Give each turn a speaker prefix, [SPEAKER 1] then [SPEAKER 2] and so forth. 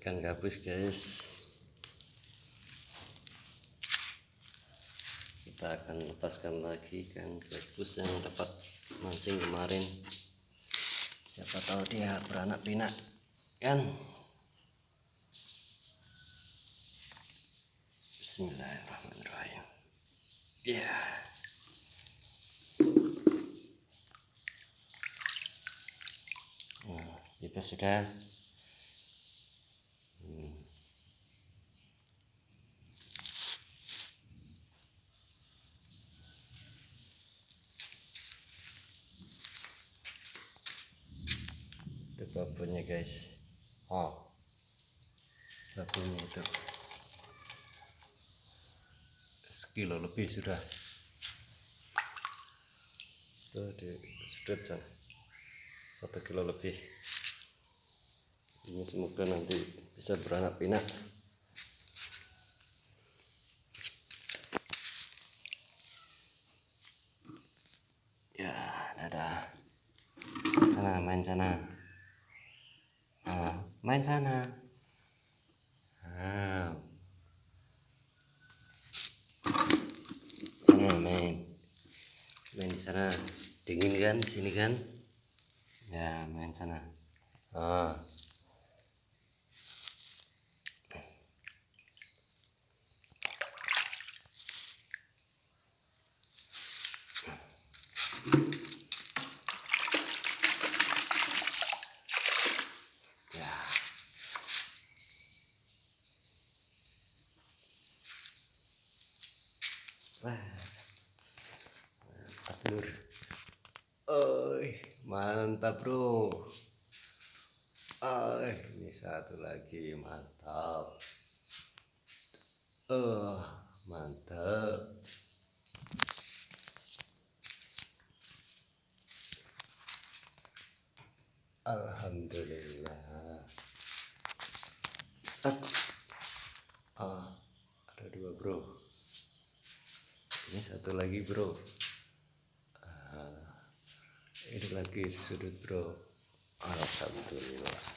[SPEAKER 1] ikan gabus guys. Kita akan lepaskan lagi ikan gabus yang dapat mancing kemarin. Siapa tahu dia beranak pinak kan. Bismillahirrahmanirrahim. Ya, bebas sudah. Itu babonnya guys. Babonnya itu sekilo lebih sudah. Itu di sudut sana 1 kilo lebih. Ini semoga nanti bisa beranak pinak. Ya, dadah. Sana, main sana. Main sana. Sana main di sana. Dingin kan di sini kan? Ya, main sana. Ya. Wah, mantap lur. Mantap bro. Ini satu lagi mantap. Mantap. Alhamdulillah. Ada 2 bro. Ini satu lagi bro. Ini lagi di sudut bro. Alhamdulillah.